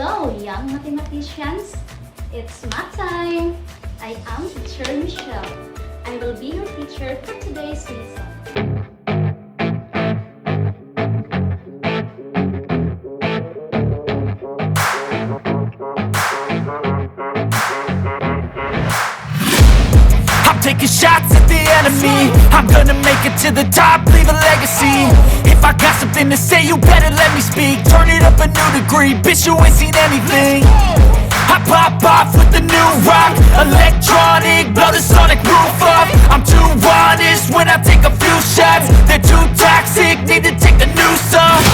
Hello, young mathematicians! It's math time! I am Teacher Michelle. I will be your teacher for today's lesson. I'm taking shots at the enemy. I'm gonna make it to the top, leave a legacy. If I got something to say, you better let me speak. Turn it up a new degree, bitch, you ain't seen anything. I pop off with the new rock, electronic, blow the sonic roof up. I'm too honest when I take a few shots. They're too toxic, need to take the noose off.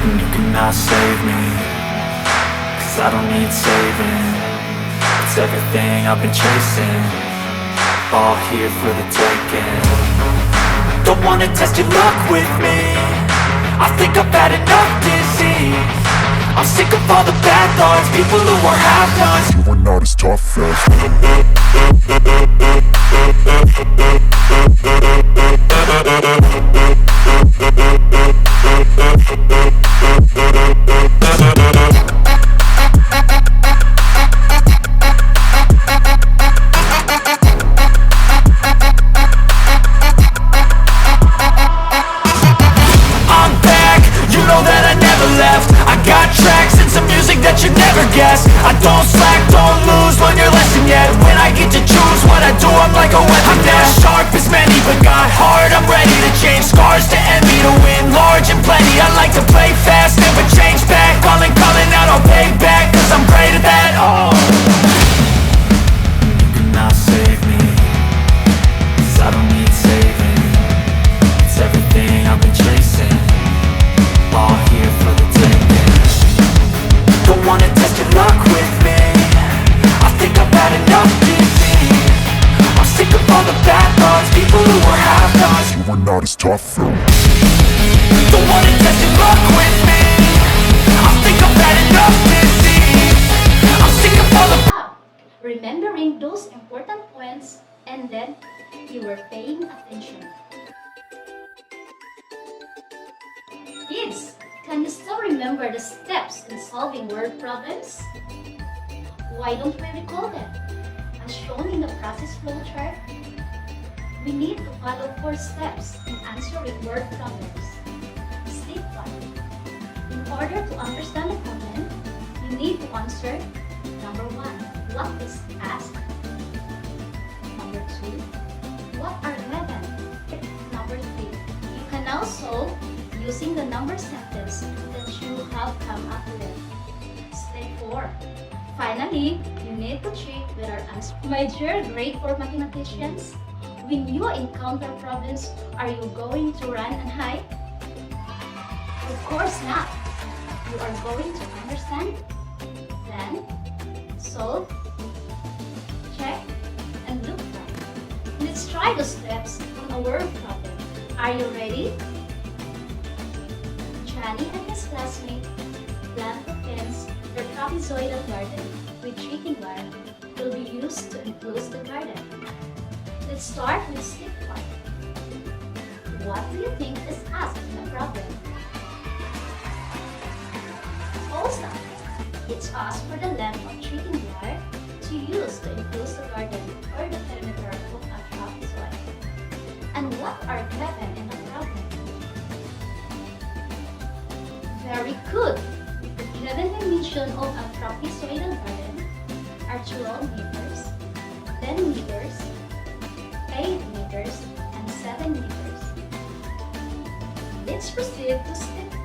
And you cannot save me, cause I don't need saving. It's everything I've been chasing, all here for the taking. Don't wanna test your luck with me, I think I've had enough disease. I'm sick of all the bad thoughts, people who are half-nots. You were not as tough as I'm back, you know that I never left. I got tracks and some music that you'd never guess. I don't slack, don't lose, learn your lesson yet. When I get to choose what I do, I'm like a weapon. I'm not sharp as many, but got hard, I'm ready to change. Scars to envy, to win large and plenty. I like to play fast, never change back. Calling out, I'll pay back, cause I'm great at that. Oh, you cannot save me, cause I don't need saving. It's everything I've been chasing, all here for the taking. Don't wanna test your luck with me, I think I've had enough disease. I'm sick of all the bad thoughts, people who are half-nots. you were not as tough though. Don't wanna test your luck with me, I think I've had enough disease. I'm sick of all the Remembering those important points, and then you were paying attention. Kids, can you still remember the steps in solving word problems? Why don't we recall them? As shown in the process flow chart, we need to follow 4 steps in answering word problems. Step 1. In order to understand the problem, you need to answer number 1. What is asked? Number 2. What are given? Number 3. You can now solve using the number sentence that you have come up with. Step 4. Finally, you need to check whether answer. My dear grade 4 mathematicians, when you encounter problems, are you going to run and hide? Of course not. You are going to understand, then solve, check, and look back. Let's try the steps on a word problem. Are you ready? Johnny and his classmate plant the fence for trapezoidal garden with cheating wire will be used to enclose the garden. Let's start with step 1. What do you think is asked in the problem? Also, it's asked for the length of cheating wire to use to enclose the garden or the perimeter of a trapezoid. And what are given in the problem? Very good! The given dimension of a trapezoidal garden are 12 meters, 10 meters, 8 meters, and 7 meters. Let's proceed to step 2.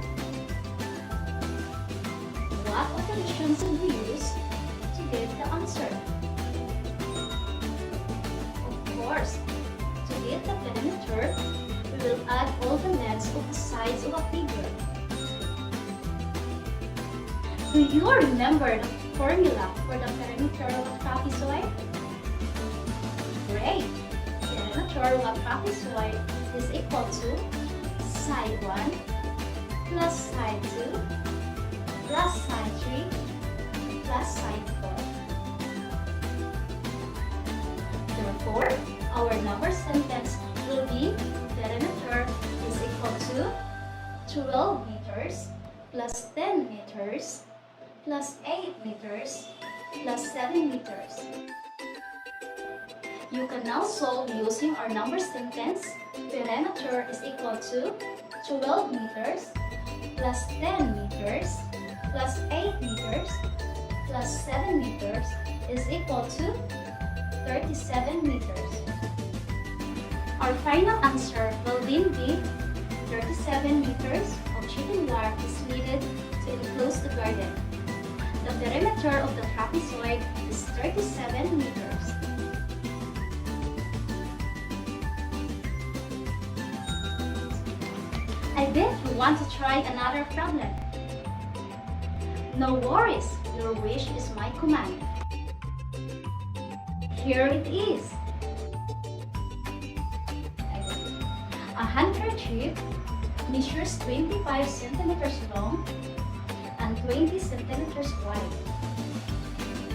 What operations will we use to get the answer? Of course, to get the perimeter, we will add all the lengths of the sides of a figure. Do you remember the formula for the perimeter of a trapezoid? Great! Perimeter of a trapezoid is equal to side 1 plus side 2 plus side 3 plus side 4. Therefore, our number sentence will be perimeter is equal to 12 meters plus 10 meters plus 8 meters plus 7 meters. You can now solve using our number sentence. Perimeter is equal to 12 meters plus 10 meters plus 8 meters plus 7 meters is equal to 37 meters. Our final answer will then be 37 meters of chicken wire is needed to enclose the garden. The perimeter of the trapezoid is 37 meters. I bet you want to try another problem. No worries, your wish is my command. Here it is. A handkerchief measures 25 centimeters long and 20 centimeters wide.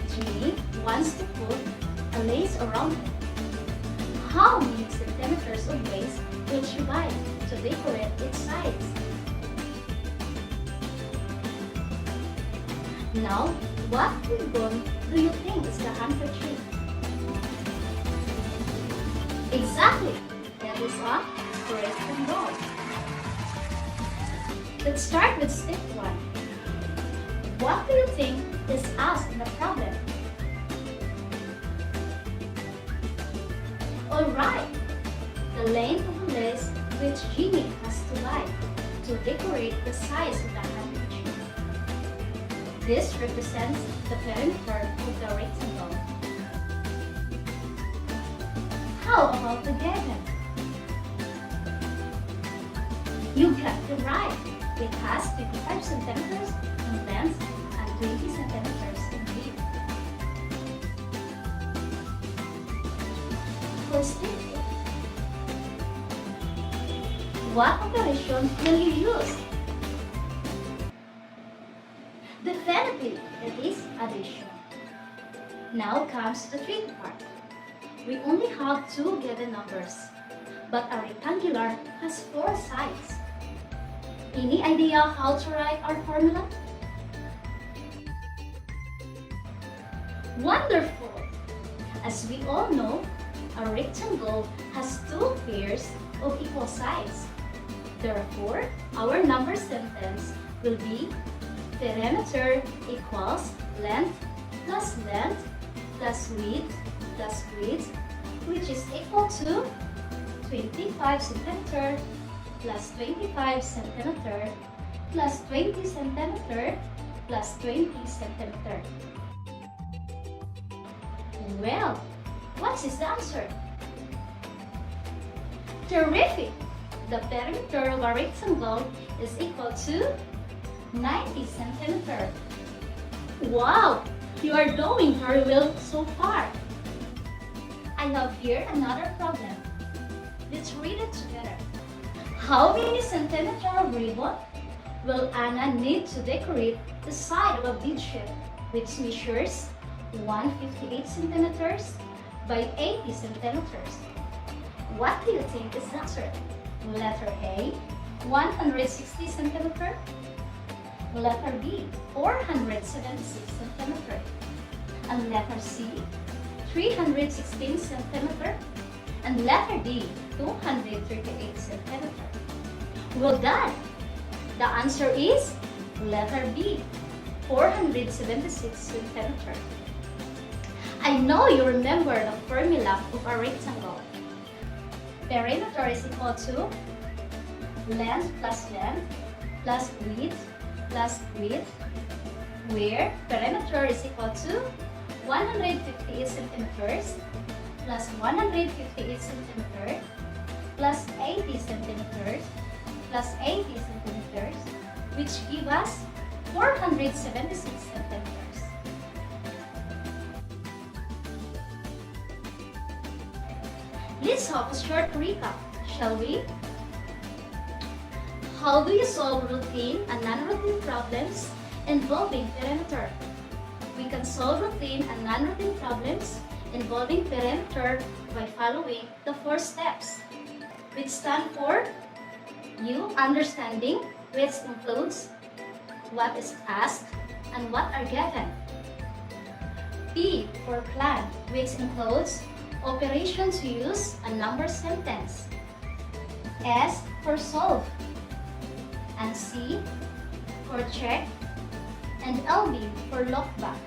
Jimmy wants to put a lace around it. How many centimeters of lace will she buy to decorate its sides? Now, what ribbon do you think is the handkerchief? Exactly! That is a rectangle. Let's start with step 1. What do you think is asked in the problem? Alright, the length of the lace which Jimmy has to buy to decorate the size of the handkerchief. This represents the perimeter of the rectangle. How about the garden? You got it right. It has 25 centimeters in length and 20 centimeters in width. For step 2, what operation will you use? Definitely, it is addition. Now comes the tricky part. We only have 2 given numbers, but a rectangular has 4 sides. Any idea how to write our formula? Wonderful! As we all know, a rectangle has 2 pairs of equal sides. Therefore, our number sentence will be perimeter equals length plus width, which is equal to 25 centimeter plus 25 centimeter plus 20 centimeter plus 20 centimeter. Well, what is the answer? Terrific! The perimeter of a rectangle is equal to 90 centimeter. Wow! You are doing very well so far. I have here another problem. Let's read it together. How many centimeters of ribbon will Anna need to decorate the side of a bead sheet which measures 158 centimeters by 80 centimeters? What do you think is the answer? Letter A, 160 centimeters. Letter B, 476 centimeters. And letter C, 316 centimeters. And letter D, 238 centimeters. Well done! The answer is letter B, 476 centimeters. I know you remember the formula of a rectangle. Perimeter is equal to length plus width, where perimeter is equal to 158 centimeters plus 158 centimeters plus 80 centimeters plus 80 centimeters, which give us 476 centimeters. Let's have a short recap, shall we? How do you solve routine and non-routine problems involving perimeter? We can solve routine and non-routine problems involving perimeter by following the 4 steps, which stand for you understanding, which includes what is asked, and what are given. P for plan, which includes operation to use a number sentence. S for solve, and C for check, and LB for look back.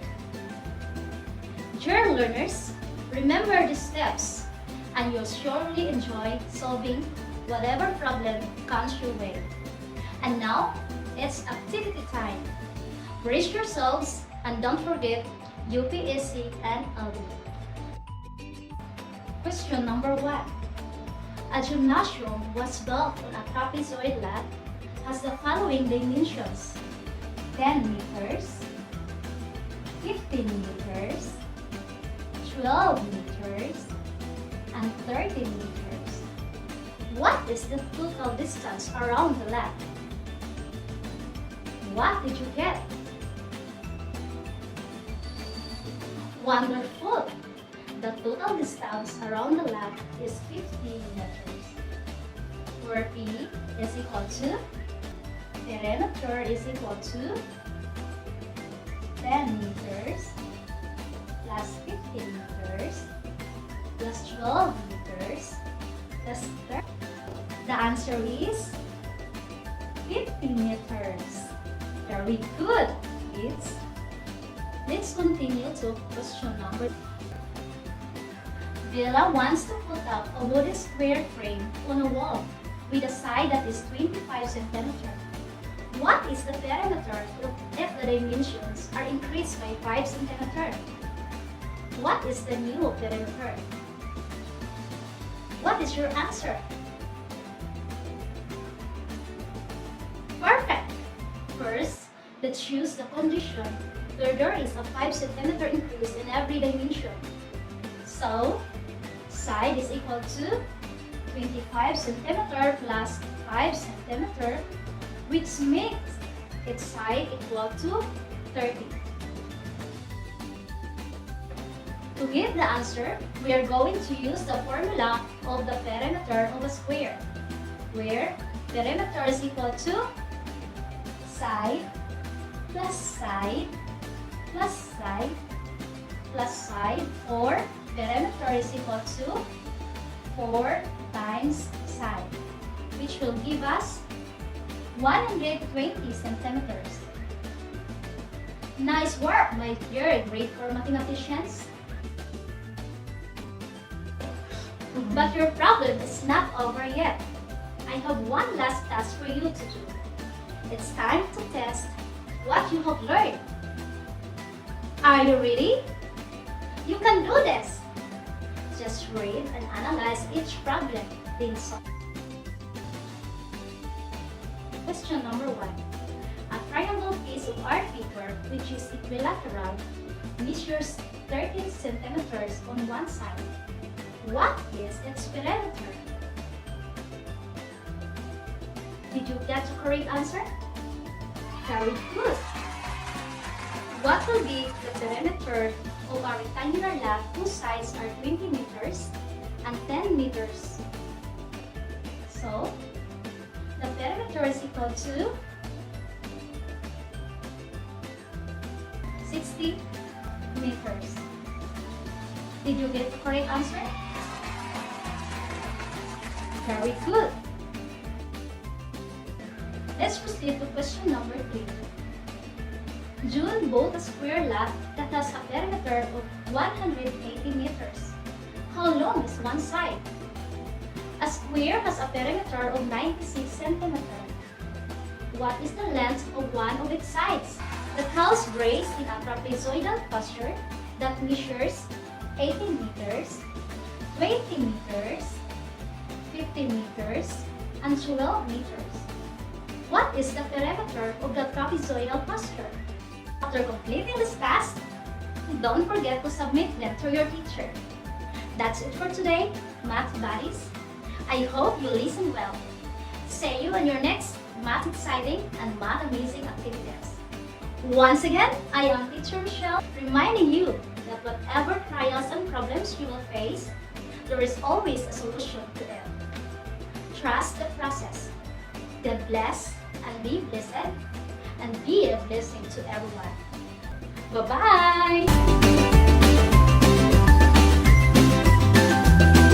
Dear learners, remember these steps and you'll surely enjoy solving whatever problem comes your way. And now, it's activity time. Brace yourselves and don't forget UPSC and LB. Question number 1. A gymnasium was built on a trapezoid lab has the following dimensions: 10 meters, 15 meters, 12 meters, and 30 meters. What is the total distance around the lab? What did you get? Wonderful! The total distance around the lab is 50 meters, where P is equal to, perimeter is equal to 10 meters plus 15 meters plus 12 meters plus 30. The answer is 50 meters. Very good, kids. Let's continue to question number 2. Bella wants to put up a wooden square frame on a wall with a side that is 25 centimeters. What is the perimeter if the dimensions are increased by 5 centimeters? What is the new perimeter? What is your answer? Perfect! First, let's choose the condition where there is a 5 centimeter increase in every dimension. So, side is equal to 25 centimeter plus 5 centimeter, which makes its side equal to 30. To get the answer, we are going to use the formula of the perimeter of a square, where perimeter is equal to side plus side plus side plus side, or perimeter is equal to 4 times side, which will give us 120 centimeters. Nice work, my dear grade 4 mathematicians. But your problem is not over yet. I have one last task for you to do. It's time to test what you have learned. Are you ready? You can do this. Just read and analyze each problem, then solve. Question number 1. A triangle piece of art paper, which is equilateral, measures 13 centimeters on one side. What is its perimeter? Did you get the correct answer? Very good. What will be the perimeter of a rectangular lab whose sides are 20 meters and 10 meters? So, the perimeter is equal to 60 meters. Did you get the correct answer? Very good. Let's proceed to question number 3. June built a square lab that has a perimeter of 180 meters. How long is one side? A square has a perimeter of 96 centimeters. What is the length of one of its sides? The house raised in a trapezoidal posture that measures 18 meters, 20 meters, 50 meters, and 12 meters. What is the perimeter of the trapezoidal posture? After completing this task, don't forget to submit them to your teacher. That's it for today, Math Buddies. I hope you listen well. See you on your next math exciting and math amazing activities. Once again, I am Teacher Michelle, reminding you that whatever trials and problems you will face, there is always a solution to them. Trust the process. God bless and be blessed. and be a blessing to everyone. Bye-bye!